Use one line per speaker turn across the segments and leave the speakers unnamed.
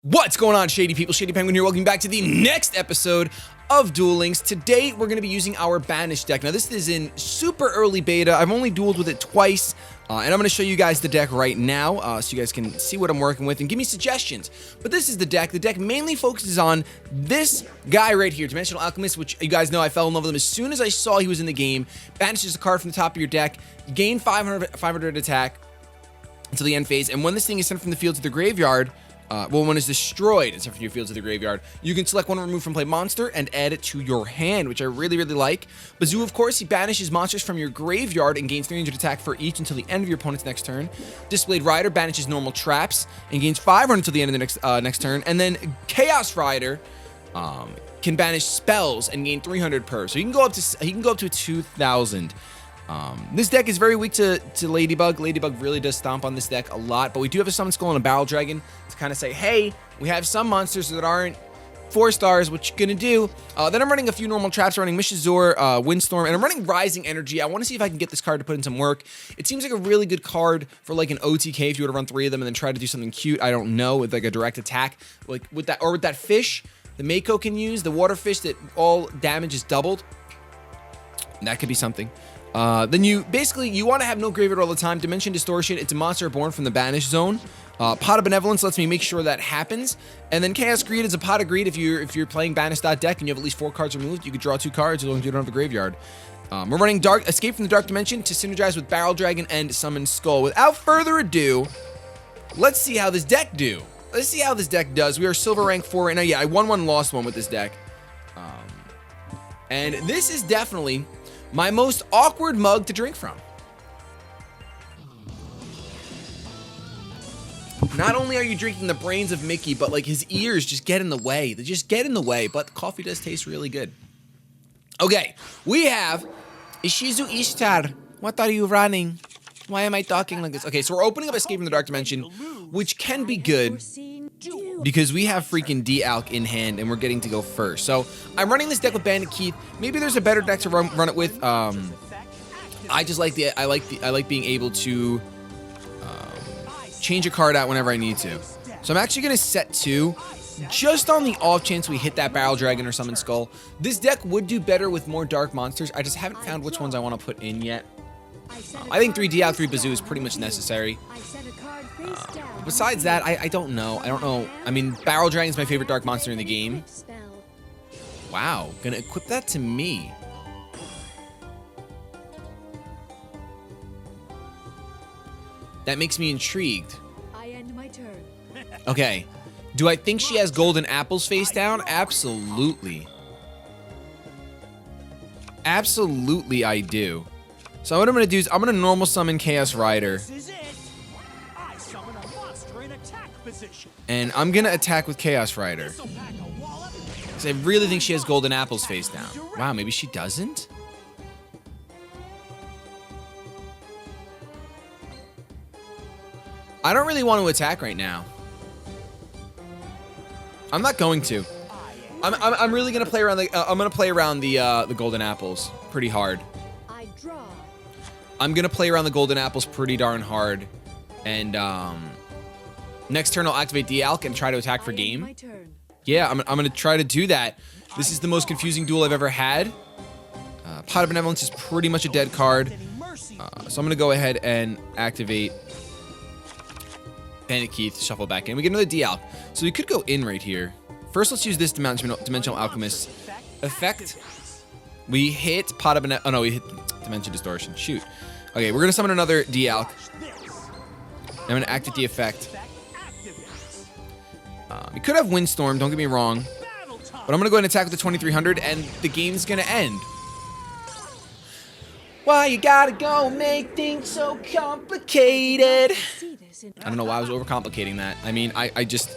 What's going on, Shady people? ShadyPenguinn here. Welcome back to the next episode of Duel Links. Today, we're going to be using our Banish deck. Now, this is in super early beta. I've only dueled with it twice, and I'm going to show you guys the deck right now so you guys can see what I'm working with and give me suggestions. But this is the deck. The deck mainly focuses on this guy right here, Dimensional Alchemist, which you guys know I fell in love with him as soon as I saw he was in the game. Banish is a card from the top of your deck. You gain 500 attack until the end phase, and when this thing is sent from the field to the graveyard, when it's destroyed and sent from your field to the graveyard, you can select one remove from play monster and add it to your hand, which I really like. Bazoo, of course, he banishes monsters from your graveyard and gains 300 attack for each until the end of your opponent's next turn. Displayed Rider banishes normal traps and gains 500 until the end of the next turn. And then Chaos Rider can banish spells and gain 300 per. So he can go up to 2,000. This deck is very weak to Ladybug. Ladybug really does stomp on this deck a lot, but we do have a Summon Skull and a Barrel Dragon to kind of say, hey, we have some monsters that aren't 4 stars, what you gonna do? Then I'm running a few normal traps, running Mishazor, Windstorm, and I'm running Rising Energy. I want to see if I can get this card to put in some work. It seems like a really good card for like an OTK if you were to run 3 of them and then try to do something cute, I don't know, with like a direct attack, like with that fish the Mako can use, the water fish that all damage is doubled. That could be something. Then you want to have no graveyard all the time. Dimension Distortion, it's a monster born from the Banish zone. Pot of Benevolence lets me make sure that happens. And then Chaos Greed is a Pot of Greed. If you're playing Banish deck and you have at least 4 cards removed, you could draw 2 cards as long as you don't have a graveyard. We're running Escape from the Dark Dimension to synergize with Barrel Dragon and Summon Skull. Without further ado, let's see how this deck do. Let's see how this deck does. We are Silver Rank 4 right now. Yeah, I won one, lost one with this deck. And this is definitely my most awkward mug to drink from. Not only are you drinking the brains of Mickey, but like his ears just get in the way. They just get in the way, but the coffee does taste really good. Okay, we have Ishizu Ishtar. What are you running? Why am I talking like this? Okay, so we're opening up Escape from the Dark Dimension, which can be good because we have freaking D-Alk in hand and we're getting to go first. So I'm running this deck with Bandit Keith. Maybe there's a better deck to run it with. I just like I like being able to change a card out whenever I need to. So I'm actually gonna set 2 just on the off chance we hit that Barrel Dragon or Summon Skull. This deck would do better with more dark monsters. I just haven't found which ones I want to put in yet. I think 3 D-Alk, 3 Bazoo is pretty much necessary. Besides that, I don't know. I mean, Barrel Dragon is my favorite dark monster in the game. Wow, gonna equip that to me. That makes me intrigued. Okay, do I think she has Golden Apples face down? Absolutely. Absolutely I do. So what I'm going to do is I'm going to normal summon Chaos Rider. And I'm going to attack with Chaos Rider. Because I really think she has Golden Apples face down. Wow, maybe she doesn't? I don't really want to attack right now. I'm not going to. I'm really going to play around the Golden Apples pretty hard. I'm going to play around the Golden Apples pretty darn hard. And next turn I'll activate D-Alk and try to attack for game. Yeah, I'm going to try to do that. This is the most confusing duel I've ever had. Pot of Benevolence is pretty much a dead card. So I'm going to go ahead and activate Bandit Keith, shuffle back in. We get another D-Alk. So we could go in right here. First, let's use this Dimensional Alchemist effect. We hit Pot of Benevolence. Oh no, we hit Dimension Distortion. Shoot. Okay, we're going to summon another D-Alk. I'm going to activate the effect. We could have Windstorm, don't get me wrong. But I'm going to go ahead and attack with the 2300, and the game's going to end. Why you gotta go make things so complicated? I don't know why I was overcomplicating that. I mean, I just...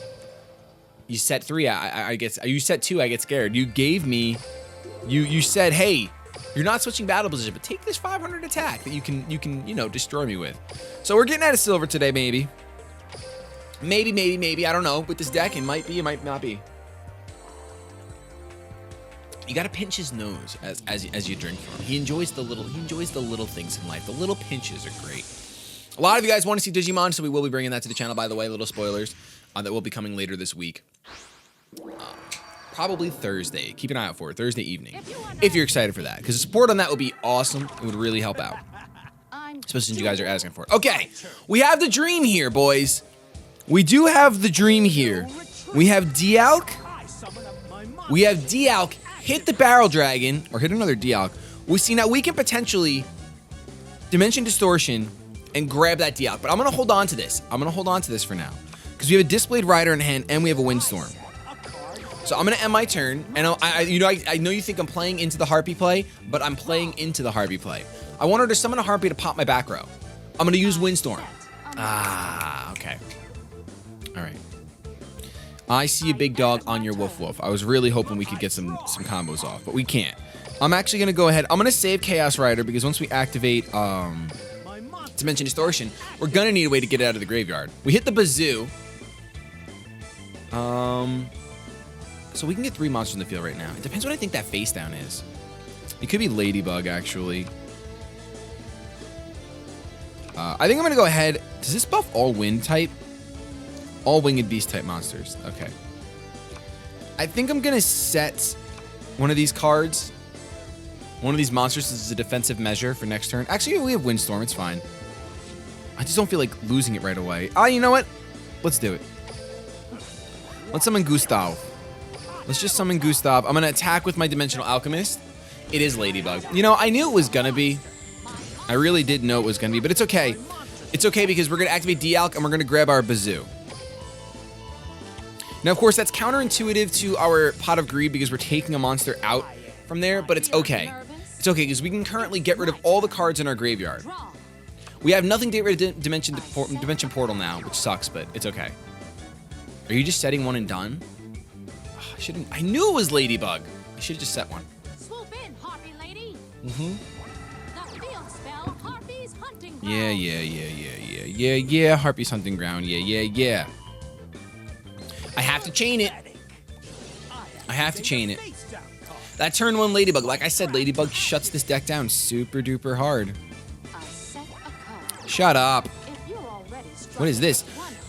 You set 3, I get... You set 2, I get scared. You gave me... You said, hey... You're not switching battle position, but take this 500 attack that you can, you know, destroy me with. So we're getting out of silver today, maybe. Maybe. I don't know. With this deck, it might be, it might not be. You gotta pinch his nose as you drink from him. He enjoys the little things in life. The little pinches are great. A lot of you guys want to see Digimon, so we will be bringing that to the channel, by the way, little spoilers. that will be coming later this week. Probably Thursday. Keep an eye out for it. Thursday evening. If you're excited for that. Because the support on that would be awesome. It would really help out. Especially since you guys are asking for it. Okay. We have the dream here, boys. We do have the dream here. We have Dialk. We have Dialk hit the Barrel Dragon. Or hit another Dialk. We see now we can potentially Dimension Distortion and grab that Dialk. But I'm going to hold on to this. I'm going to hold on to this for now. Because we have a Displayed Rider in hand and we have a Windstorm. So I'm going to end my turn, and I know you think I'm playing into the Harpy play, but I'm playing into the Harpy play. I want her to summon a Harpy to pop my back row. I'm going to use Windstorm. Okay. All right. I see a big dog on your Woof Woof. I was really hoping we could get some combos off, but we can't. I'm actually going to go ahead. I'm going to save Chaos Rider, because once we activate Dimension Distortion, we're going to need a way to get it out of the graveyard. We hit the Bazoo. So we can get 3 monsters in the field right now. It depends what I think that face down is. It could be Ladybug, actually. I think I'm going to go ahead. Does this buff all wind type? All winged beast type monsters. Okay. I think I'm going to set one of these cards. One of these monsters as a defensive measure for next turn. Actually, we have Windstorm. It's fine. I just don't feel like losing it right away. You know what? Let's do it. Let's summon Gustav. Let's just summon Gustav. I'm going to attack with my Dimensional Alchemist. It is Ladybug. You know, I knew it was going to be. I really did know it was going to be, but it's okay. It's okay because we're going to activate Dialk and we're going to grab our Bazoo. Now, of course, that's counterintuitive to our Pot of Greed because we're taking a monster out from there, but it's okay. It's okay because we can currently get rid of all the cards in our graveyard. We have nothing to get rid of Dimension Portal now, which sucks, but it's okay. Are you just setting one and done? I knew it was Ladybug. I should have just set one.
Swoop in, Harpy lady.
Mm-hmm.
The field spell, Harpy's hunting ground.
Yeah. Harpy's hunting ground. Yeah. I have to chain it. That turn 1 Ladybug. Like I said, Ladybug shuts this deck down super duper hard. Shut up. What is this?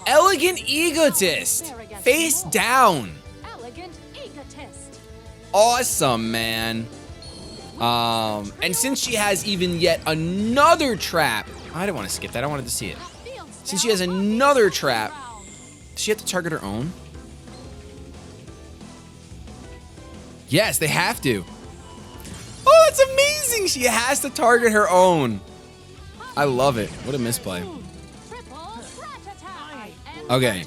Elegant Egotist. Face down. Awesome, man. And since she has even yet another trap, I didn't want to skip that. I wanted to see it. Since she has another trap, does she have to target her own? Yes, they have to. Oh, it's amazing. She has to target her own. I love it. What a misplay. Okay.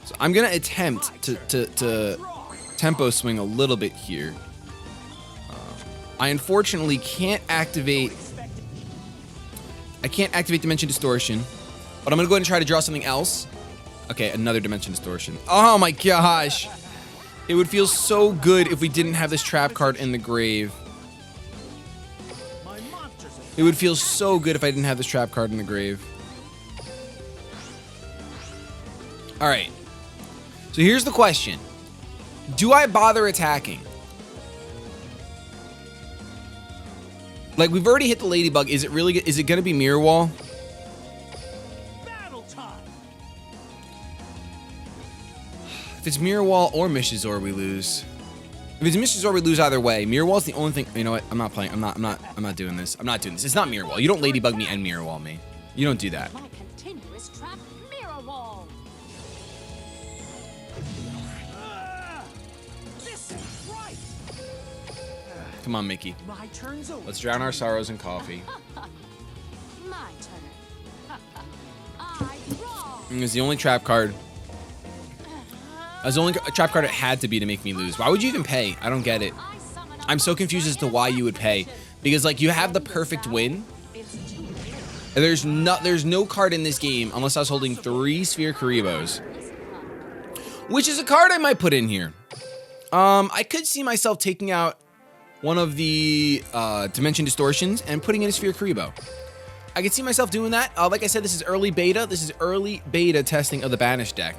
So I'm going to attempt to tempo swing a little bit here. I unfortunately can't activate... I can't activate Dimension Distortion, but I'm going to go ahead and try to draw something else. Okay, another Dimension Distortion. Oh my gosh. It would feel so good if we didn't have this trap card in the grave. It would feel so good if I didn't have this trap card in the grave. Alright. So here's the question. Do I bother attacking? Like, we've already hit the Ladybug. Is it really? Is it going to be Mirror Wall?
Battle time.
If it's Mirror Wall or Mishazor, we lose. If it's Mishazor, we lose either way. Mirror Wall's the only thing. You know what? I'm not playing. I'm not doing this. I'm not doing this. It's not Mirror Wall. You don't Ladybug me and Mirror Wall me. You don't do that.
My continuous trap, Mirror Wall.
This is right.
Come on, Mickey.
My turn's over.
Let's drown our sorrows in coffee.
My turn. I draw.
It's the only trap card. That's the only trap card it had to be to make me lose. Why would you even pay? I don't get it. I'm so confused as to why you would pay. Because, like, you have the perfect win. And there's no card in this game unless I was holding 3 Sphere Karibos. Which is a card I might put in here. I could see myself taking out one of the Dimension Distortions and putting in a Sphere Karibo. I could see myself doing that. Like I said, this is early beta. This is early beta testing of the Banish deck.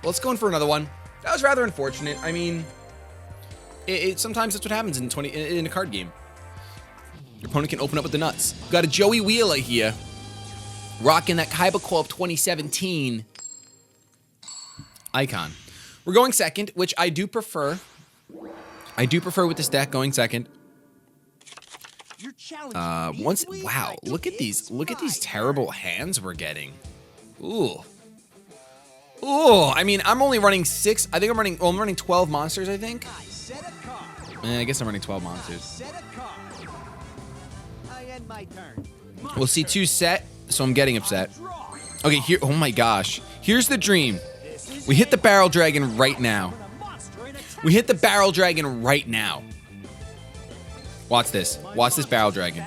Let's go in for another one. That was rather unfortunate. I mean, sometimes that's what happens in a card game. Your opponent can open up with the nuts. Got a Joey Wheeler here. Rocking that Kaiba Co-op 2017. Icon. We're going second, which I do prefer. I do prefer with this deck going second. Wow, look at these terrible hands we're getting. Ooh. Ooh, I mean, I'm only running 6. I think I'm running 12 monsters, I think. I guess I'm running 12 monsters. We'll see 2 set, so I'm getting upset. Okay, here, oh my gosh. Here's the dream. We hit the barrel dragon right now. We hit the barrel dragon right now. Watch this. Watch this barrel dragon.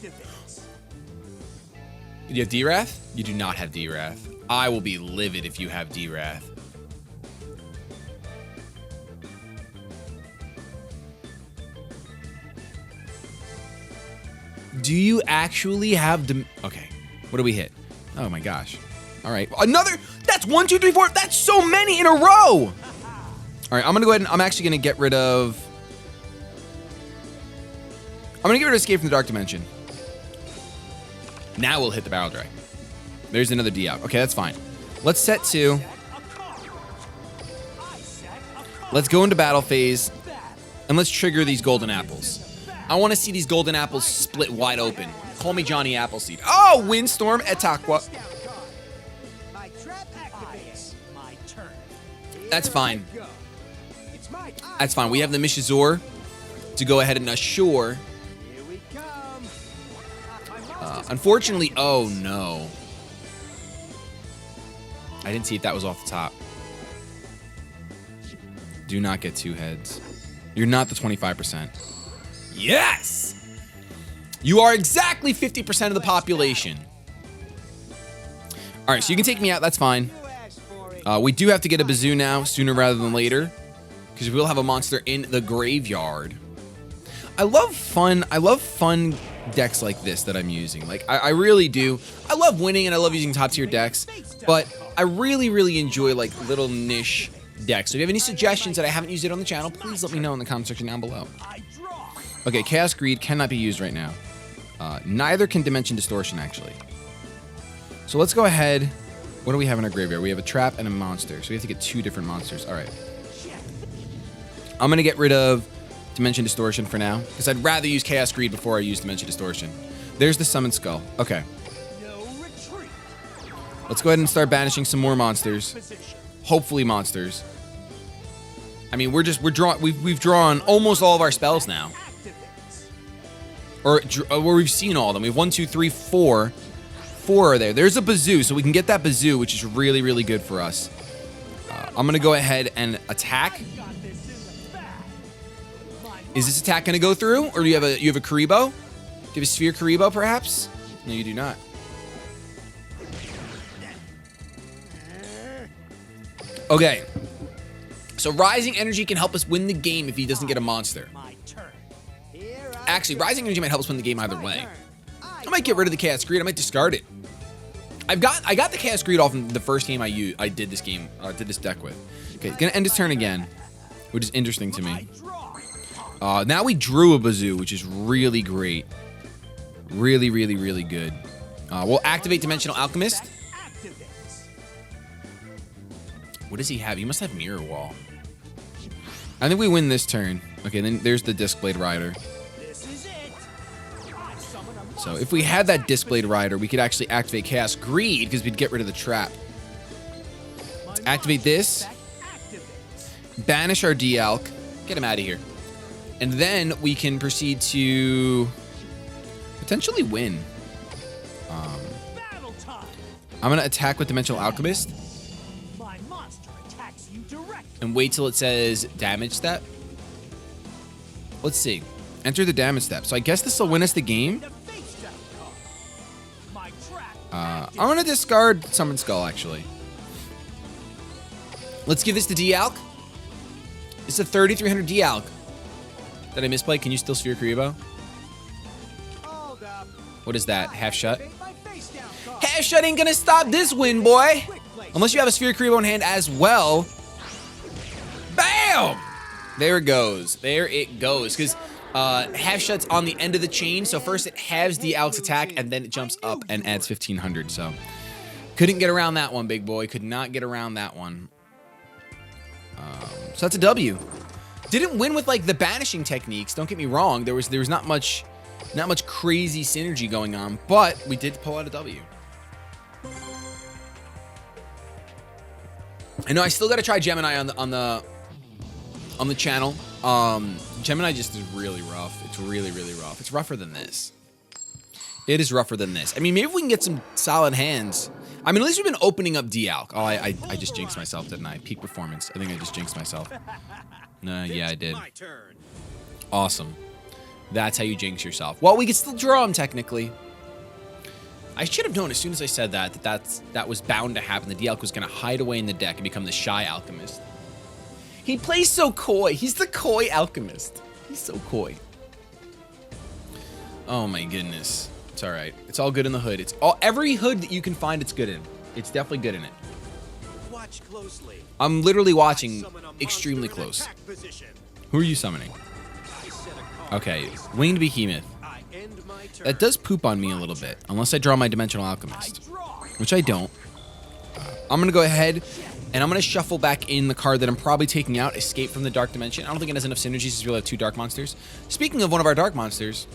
Do you have D-Wrath? You do not have D-Wrath. I will be livid if you have D-Wrath. Do you actually have the... Okay. What do we hit? Oh my gosh. All right. Another... That's 1, 2, 3, 4. That's so many in a row. All right. I'm going to go ahead and... I'm actually going to get rid of... I'm going to get rid of Escape from the Dark Dimension. Now we'll hit the Barrel Dragon. There's another D out. Okay, that's fine. Let's set 2. Let's go into battle phase. And let's trigger these golden apples. I want to see these golden apples split wide open. Call me Johnny Appleseed. Oh, Windstorm Etaqua. That's fine. That's fine. We have the Mishazor to go ahead and assure. Unfortunately, oh no. I didn't see if that was off the top. Do not get 2 heads. You're not the 25%. Yes! You are exactly 50% of the population. All right, so you can take me out. That's fine. We do have to get a Bazoo now, sooner rather than later, because we will have a monster in the graveyard. I love fun decks like this that I'm using. Like, I really do. I love winning and I love using top tier decks, but I really, really enjoy like little niche decks. So if you have any suggestions that I haven't used it on the channel, please let me know in the comment section down below. Okay, Chaos Greed cannot be used right now. Neither can Dimension Distortion, actually. So let's go ahead. What do we have in our graveyard? We have a trap and a monster. So we have to get 2 different monsters. All right. I'm going to get rid of Dimension Distortion for now, because I'd rather use Chaos Greed before I use Dimension Distortion. There's the Summon Skull. Okay. Let's go ahead and start banishing some more monsters. Hopefully monsters. I mean, we've drawn almost all of our spells now. Or we've seen all of them. We have 1, 2, 3, 4. 4 are there. There's a Bazoo, so we can get that Bazoo, which is really, really good for us. I'm going to go ahead and attack. Is this attack going to go through? Or do you have a Karibo? Do you have a Sphere Karibo, perhaps? No, you do not. Okay. So Rising Energy can help us win the game if he doesn't get a monster. Actually, Rising Energy might help us win the game either way. I might get rid of the Chaos Greed. I might discard it. I got the Chaos Greed off in the first game I did this deck with. Okay, gonna end his turn again, which is interesting to me. Now we drew a Bazoo, which is really great. Really, really, really good. We'll activate Dimensional Alchemist. What does he have? He must have Mirror Wall. I think we win this turn. Okay, then there's the Discblade Rider. So if we had that Discblade Rider, we could actually activate Chaos Greed because we'd get rid of the trap. Let's activate this. Banish our D-Alc. Get him out of here. And then we can proceed to potentially win. I'm going to attack with Dimensional Alchemist. And wait till it says damage step. Let's see. Enter the damage step. So I guess this will win us the game. I'm going to discard Summon Skull, actually. Let's give this to D-Alc. It's a 3300 D-Alc. Did I misplay? Can you still Sphere Karibo? What is that? Half shut? Half shut ain't gonna stop this win, boy. Unless you have a Sphere Karibo in hand as well. Bam! There it goes. There it goes. Because half shut's on the end of the chain. So first it halves the Alc's attack and then it jumps up and adds 1500. So couldn't get around that one, big boy. Could not get around that one. So that's a W. Didn't win with like the banishing techniques. Don't get me wrong. There was not much crazy synergy going on, but we did pull out a W. I know I still got to try Gemini on the channel. Gemini just is really rough. It's really rough. It's rougher than this. It is rougher than this. I mean, maybe we can get some solid hands. I mean, at least we've been opening up D-Alk. Oh, I just jinxed myself, didn't I? Peak performance. I think I just jinxed myself. No, yeah, I did. Awesome. That's how you jinx yourself. Well, we could still draw him technically. I should have known as soon as I said that was bound to happen. The D-Alk was going to hide away in the deck and become the shy alchemist. He plays so coy. He's the coy alchemist. He's so coy. Oh my goodness. It's all right. It's all good in the hood. It's all every hood that you can find. It's good in. It's definitely good in it.
Watch closely.
I'm literally watching extremely close. Who are you summoning? Okay, Winged Behemoth. That does poop on me a little bit, unless I draw my Dimensional Alchemist, which I don't. I'm gonna go ahead and I'm gonna shuffle back in the card that I'm probably taking out, Escape from the Dark Dimension. I don't think it has enough synergies to really have 2 dark monsters. Speaking of one of our dark monsters.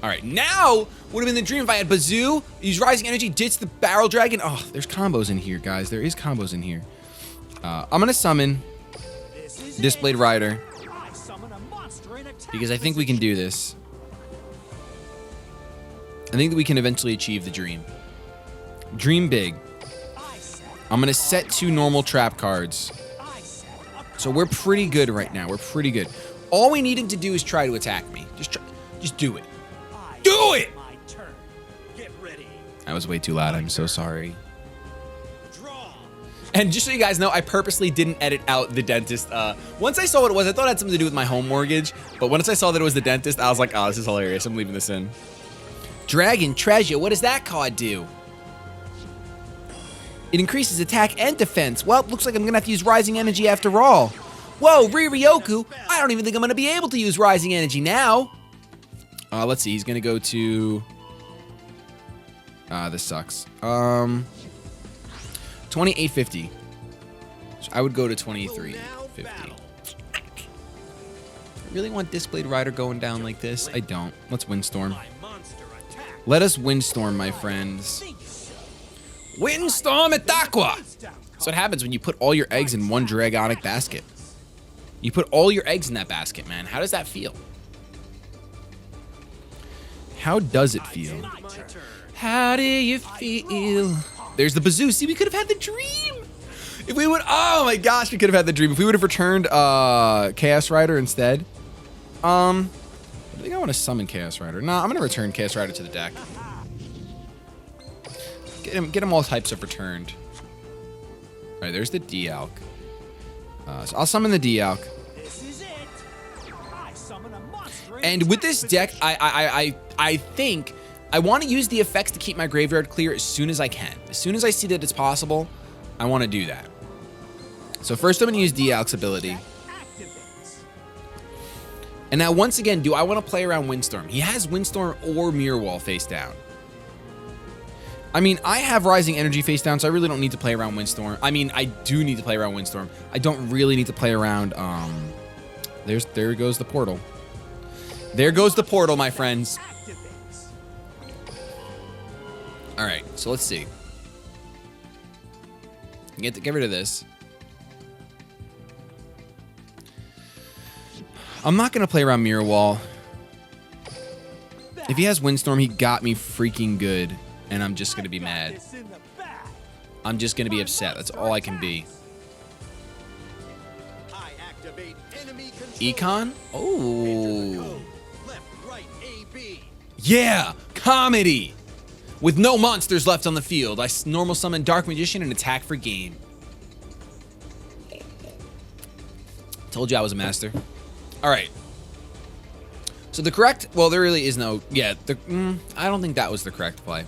All right, now would have been the dream if I had Bazoo, use Rising Energy, ditch the Barrel Dragon. Oh, there's combos in here, guys. There is combos in here. I'm gonna summon Discblade Rider because I think we can do this. I think that we can eventually achieve the dream. Dream big. I'm gonna set 2 normal trap cards. So we're pretty good right now. We're pretty good. All we need him to do is try to attack me. Just do it. Do it! That was way too loud. I'm so sorry. And just so you guys know, I purposely didn't edit out the dentist. Once I saw what it was, I thought it had something to do with my home mortgage. But once I saw that it was the dentist, I was like, oh, this is hilarious. I'm leaving this in. Dragon Treasure. What does that card do? It increases attack and defense. Well, it looks like I'm going to have to use Rising Energy after all. Whoa, Riryoku. I don't even think I'm going to be able to use Rising Energy now. Let's see. He's going to go to... this sucks. 2850. So I would go to 2350. I really want Discblade Rider going down like this. I don't. Let's Windstorm. Let us Windstorm, my friends. Windstorm at Aqua! That's what happens when you put all your eggs in one Dragonic basket. You put all your eggs in that basket, man. How does that feel? How does it feel? How do you feel? There's the Bazoo. See, we could have had the dream. If we would, oh my gosh, we could have had the dream. If we would have returned Chaos Rider instead. I think I want to summon Chaos Rider. No, I'm going to return Chaos Rider to the deck. Get him all types of returned. All right, there's the D-Alk. So I'll summon the D-Alk. And with this deck, I think I want to use the effects to keep my graveyard clear as soon as I can. As soon as I see that it's possible, I want to do that. So first I'm going to use D-Alk's ability. And now once again, do I want to play around Windstorm? He has Windstorm or Mirror Wall face down. I mean, I have Rising Energy face down, so I really don't need to play around Windstorm. I mean, I do need to play around Windstorm. I don't really need to play around, there goes the portal. There goes the portal, my friends. All right, so let's see. Get rid of this. I'm not gonna play around Mirror Wall. If he has Windstorm, he got me freaking good, and I'm just gonna be mad. I'm just gonna be upset. That's all I can be. Econ? Oh. Yeah, comedy. With no monsters left on the field, I normal summon Dark Magician and attack for game. Told you I was a master. All right. So the correct, well, there really is no, yeah, I don't think that was the correct play.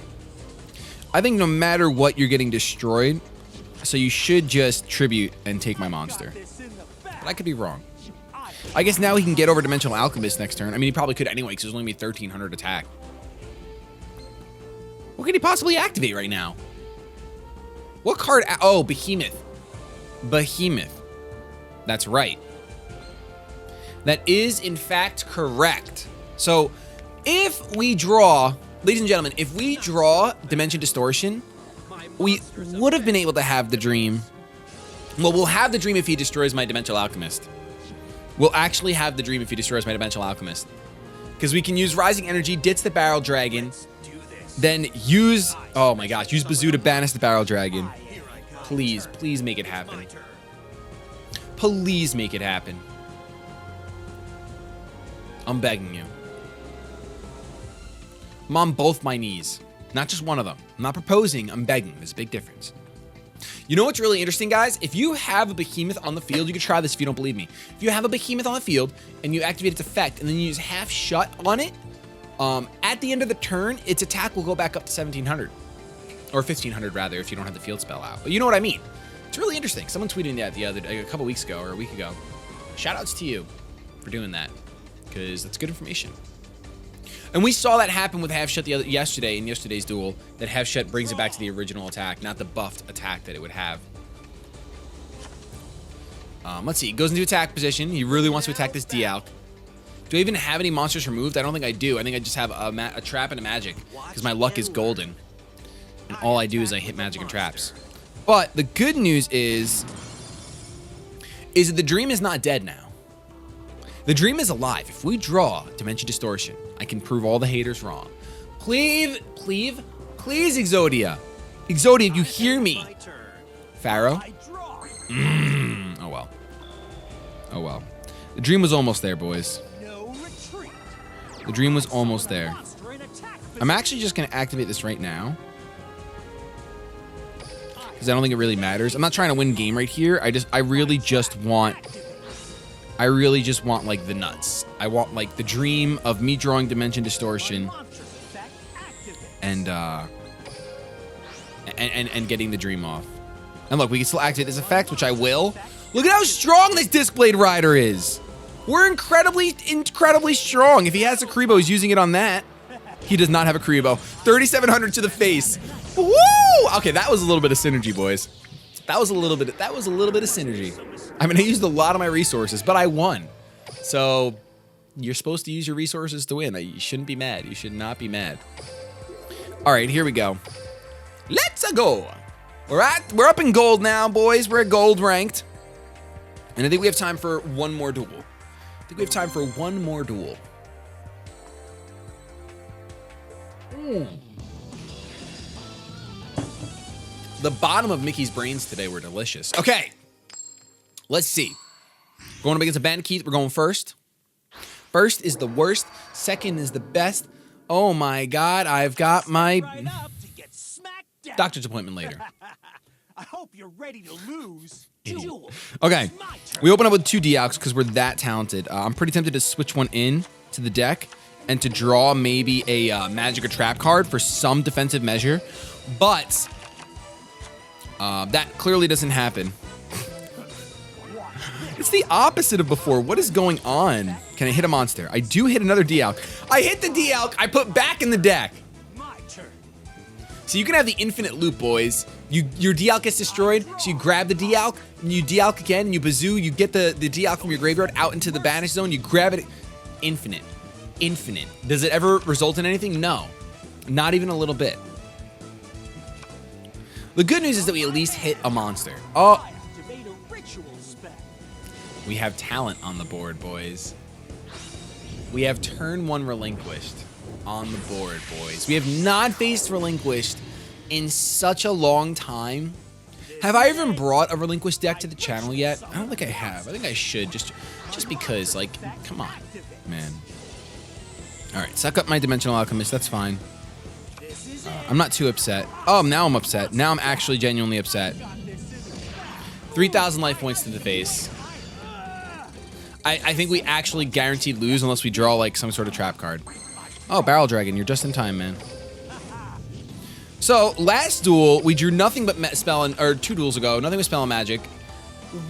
I think no matter what, you're getting destroyed. So you should just tribute and take my monster. But I could be wrong. I guess now he can get over Dimensional Alchemist next turn. I mean, he probably could anyway, because there's only 1300 attack. What could he possibly activate right now? What card? Oh, Behemoth. Behemoth. That's right. That is, in fact, correct. So, if we draw, ladies and gentlemen, if we draw Dimension Distortion, we would have been able to have the dream. Well, we'll have the dream if he destroys my Dimensional Alchemist. We'll actually have the dream if he destroys my Dimensional Alchemist. Because we can use Rising Energy, ditch the Barrel Dragon, then use, oh my gosh, use Bazoo to banish the Barrel Dragon. Please, please make it happen. Please make it happen. I'm begging you. I'm on both my knees. Not just one of them. I'm not proposing, I'm begging. There's a big difference. You know what's really interesting, guys? If you have a behemoth on the field, you can try this if you don't believe me. If you have a behemoth on the field and you activate its effect and then you use half shut on it, at the end of the turn, its attack will go back up to 1700. Or 1500 rather, if you don't have the field spell out. But you know what I mean. It's really interesting. Someone tweeted that the other day, a couple weeks ago or a week ago. Shoutouts to you for doing that, because that's good information. And we saw that happen with half shut yesterday in yesterday's duel. That half shut brings it back to the original attack, not the buffed attack that it would have. Let's see. He goes into attack position. He really wants to attack this Dialk. Do I even have any monsters removed? I don't think I do. I think I just have a trap and a magic, because my luck is golden. And all I do is I hit magic and traps. But the good news is that the dream is not dead now. The dream is alive. If we draw Dimension Distortion, I can prove all the haters wrong. Please, Exodia. Exodia, if you hear me. Pharaoh? Oh well. Oh well. The dream was almost there, boys. The dream was almost there. I'm actually just going to activate this right now, because I don't think it really matters. I'm not trying to win game right here. I really just want like the nuts. I want like the dream of me drawing Dimension Distortion and getting the dream off. And look, we can still activate this effect, which I will. Look at how strong this Discblade Rider is. We're incredibly strong. If he has a Karibo, he's using it on that. He does not have a Karibo. 3,700 to the face. Woo! Okay, that was a little bit of synergy, boys. That was a little bit of synergy. I mean, I used a lot of my resources, but I won. So you're supposed to use your resources to win. You shouldn't be mad. You should not be mad. All right, here we go. Let's go. We're up in gold now, boys. We're at gold ranked. And I think we have time for one more duel. The bottom of Mickey's brains today were delicious. Okay, let's see. Going up against a Bandicoot, we're going first. First is the worst. Second is the best. Oh my God, I've got my doctor's appointment later.
I hope you're ready to lose.
Okay, we open up with 2 Dialks because we're that talented. I'm pretty tempted to switch one in to the deck and to draw maybe a magic or trap card for some defensive measure, but that clearly doesn't happen. It's the opposite of before. What is going on? Can I hit a monster? I do hit another Dialk. I hit the Dialk. I put back in the deck. So you can have the infinite loop, boys. Your Dialk gets destroyed, so you grab the Dialk, and you Dialk again, and you Bazoo, you get the Dialk from your graveyard out into the Banish zone, you grab it. Infinite. Infinite. Does it ever result in anything? No. Not even a little bit. The good news is that we at least hit a monster. Oh. We have talent on the board, boys. We have turn 1 relinquished on the board, boys. We have not faced relinquished in such a long time. Have I even brought a relinquished deck to the channel yet? I don't think I have. I think I should, just because, like, come on, man. All right, suck up my Dimensional Alchemist. That's fine. I'm not too upset. Oh, now I'm upset. Now I'm actually genuinely upset. 3,000 life points to the face. I think we actually guaranteed lose unless we draw, like, some sort of trap card. Oh, Barrel Dragon, you're just in time, man. So, last duel, we drew nothing but spell, or 2 duels ago, nothing but spell and magic.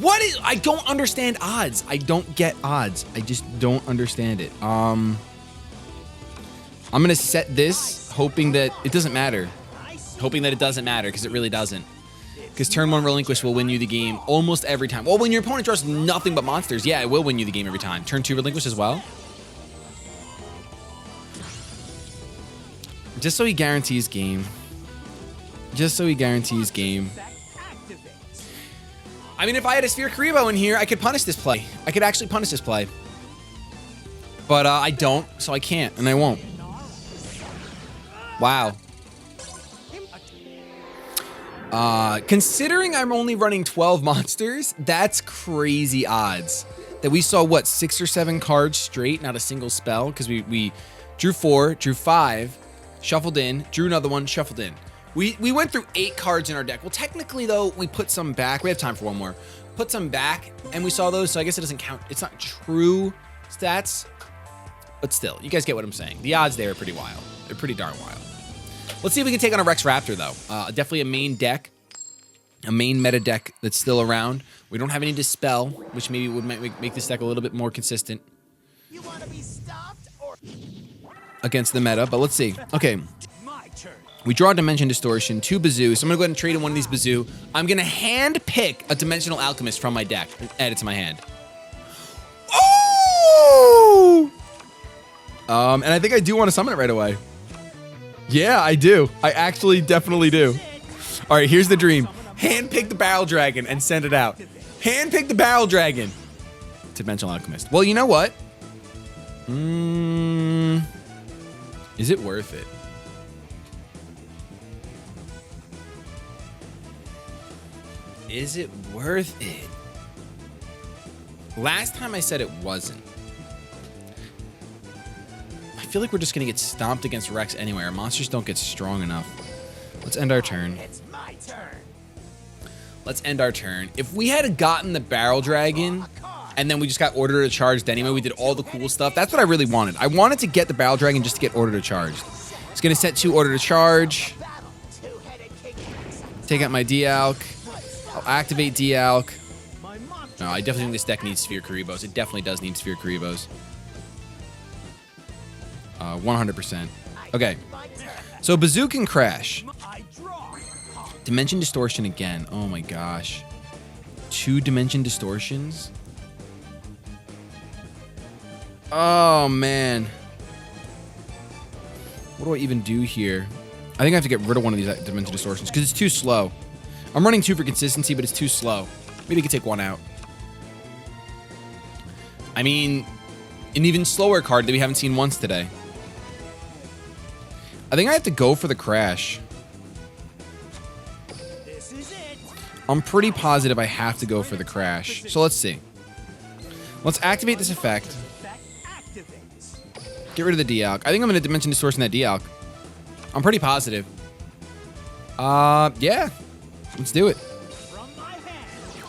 What is, I don't understand odds. I don't get odds. I just don't understand it. I'm going to set this, hoping that it doesn't matter. Hoping that it doesn't matter, because it really doesn't. Because turn 1 Relinquish will win you the game almost every time. Well, when your opponent draws nothing but monsters, yeah, it will win you the game every time. Turn 2 Relinquish as well. Just so he guarantees game. Just so he guarantees game. I mean, if I had a Sphere Karibo in here, I could punish this play. I could actually punish this play. But I don't, so I can't, and I won't. Wow. Considering I'm only running 12 monsters, that's crazy odds. That we saw, what, 6 or 7 cards straight, not a single spell? Because we drew 4, drew 5, shuffled in, drew another one, shuffled in. We went through 8 cards in our deck. Well, technically, though, we put some back. We have time for one more. Put some back, and we saw those, so I guess it doesn't count. It's not true stats, but still, you guys get what I'm saying. The odds there are pretty wild. They're pretty darn wild. Let's see if we can take on a Rex Raptor, though. Definitely a main deck, a main meta deck that's still around. We don't have any Dispel, which maybe would make this deck a little bit more consistent
You want to be stopped or
against the meta, but let's see. Okay,
my turn?
we draw a Dimension Distortion, 2 Bazoo, so I'm going to go ahead and trade in one of these Bazoo. I'm going to hand pick a Dimensional Alchemist from my deck and add it to my hand. Oh! And I think I do want to summon it right away. Yeah, I do. I actually definitely do. All right, here's the dream. Hand pick the Barrel Dragon and send it out. Hand pick the Barrel Dragon. Dimensional Alchemist. Well, you know what? Is it worth it? Is it worth it? Last time I said it wasn't. I feel like we're just gonna get stomped against Rex anyway. Our monsters don't get strong enough. Let's end our turn.
It's my turn.
Let's end our turn. If we had gotten the Barrel Dragon and then we just got Order to Charged anyway, we did all the cool stuff. That's what I really wanted. I wanted to get the Barrel Dragon just to get Order to Charged. It's gonna set 2 Order to Charge. Take out my D-Alk. I'll activate D-Alk. No, I definitely think this deck needs Sphere Karibos. It definitely does need Sphere Karibos. 100%. Okay. So Bazoo can crash. Dimension Distortion again. Oh my gosh. 2 Dimension Distortions? Oh man. What do I even do here? I think I have to get rid of one of these Dimension Distortions because it's too slow. I'm running 2 for consistency, but it's too slow. Maybe I could take 1 out. I mean, an even slower card that we haven't seen once today. I think I have to go for the crash.
This is it.
I'm pretty positive I have to go for the crash. So let's see. Let's activate this effect. Get rid of the D-Alk. I think I'm going to Dimension Distortion that D-Alk. I'm pretty positive. Yeah. Let's do it.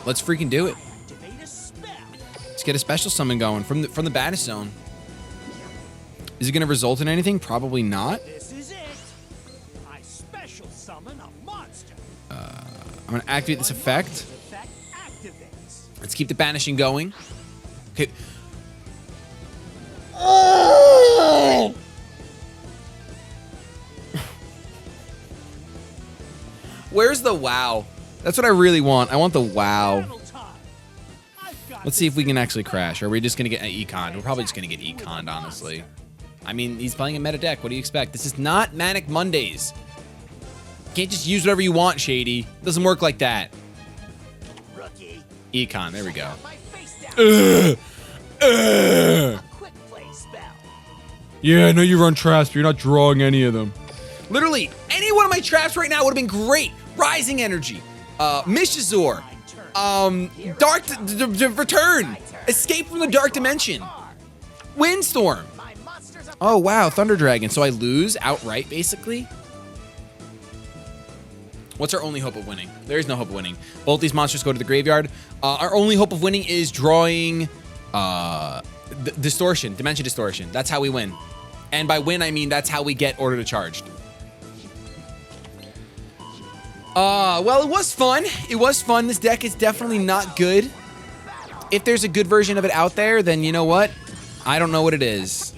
Let's freaking do it. Let's get a special summon going from the Banish zone. Is it going to result in anything? Probably not.
This is it. I special summon a monster.
I'm going to activate this effect. Let's keep the banishing going. Okay. Oh! Where's the wow? That's what I really want. I want the wow. Let's see if we can actually crash. Or are we just going to get an econ? We're probably just going to get econed, honestly. I mean, he's playing a meta deck. What do you expect? This is not Manic Mondays. You can't just use whatever you want, Shady. It doesn't work like that. Econ. There we go. Yeah, I know you run traps, but you're not drawing any of them. Literally, any one of my traps right now would have been great. Rising Energy, Mishazor, Dark Return, Escape from the Dark Dimension, Windstorm. Oh, wow, Thunder Dragon. So I lose outright, basically? What's our only hope of winning? There is no hope of winning. Both these monsters go to the graveyard. Our only hope of winning is drawing Distortion, Dimension Distortion. That's how we win. And by win, I mean that's how we get Order to Charged. Well, it was fun. It was fun. This deck is definitely not good. If there's a good version of it out there, then you know what? I don't know what it is.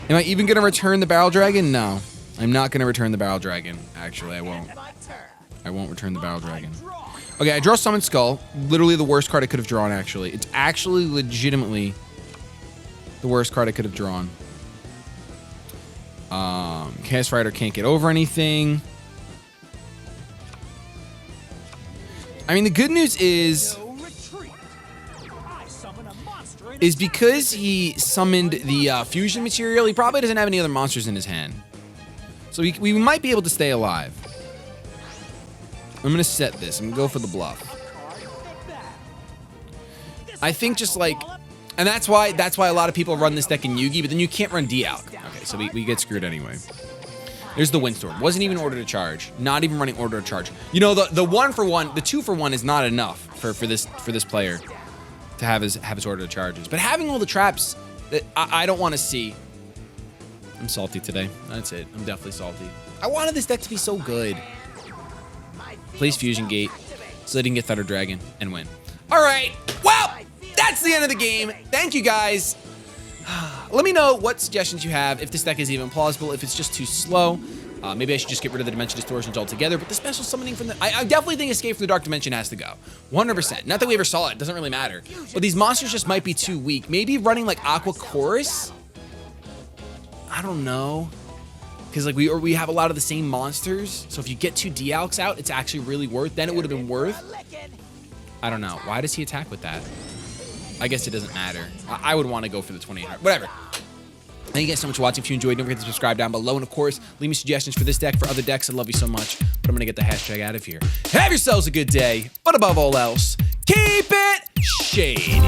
Am I even going to return the Barrel Dragon? No. I'm not going to return the Barrel Dragon. Actually, I won't. I won't return the Battle Dragon. Okay, I draw Summon Skull. Literally the worst card I could have drawn, actually. It's actually legitimately the worst card I could have drawn. Chaos Rider can't get over anything. I mean, the good news is because he summoned the fusion material, he probably doesn't have any other monsters in his hand. So we might be able to stay alive. I'm going to set this. I'm going to go for the bluff. I think just like... And that's why a lot of people run this deck in Yugi, but then you can't run Dialk. Okay, so we get screwed anyway. There's the Windstorm. Wasn't even Order to Charge. Not even running Order to Charge. You know, the 1-for-1, the 2-for-1 is not enough for this player to have his Order to Charges. But having all the traps that I don't want to see. I'm salty today. That's it. I'm definitely salty. I wanted this deck to be so good. Plays Fusion Gate so they can get Thunder Dragon and win. All right. Well, that's the end of the game. Thank you guys. Let me know what suggestions you have, if this deck is even plausible, if it's just too slow. Maybe I should just get rid of the Dimension Distortions altogether, but the special summoning from the... I definitely think Escape from the Dark Dimension has to go. 100%. Not that we ever saw it. Doesn't really matter. But these monsters just might be too weak. Maybe running like Aqua Chorus? I don't know. Because like we have a lot of the same monsters. So if you get 2 Dialks out, it's actually really worth. Then it would have been worth. I don't know. Why does he attack with that? I guess it doesn't matter. I would want to go for the 2800. Whatever. Thank you guys so much for watching. If you enjoyed, don't forget to subscribe down below. And of course, leave me suggestions for this deck, for other decks. I love you so much. But I'm going to get the hashtag out of here. Have yourselves a good day. But above all else, keep it shady.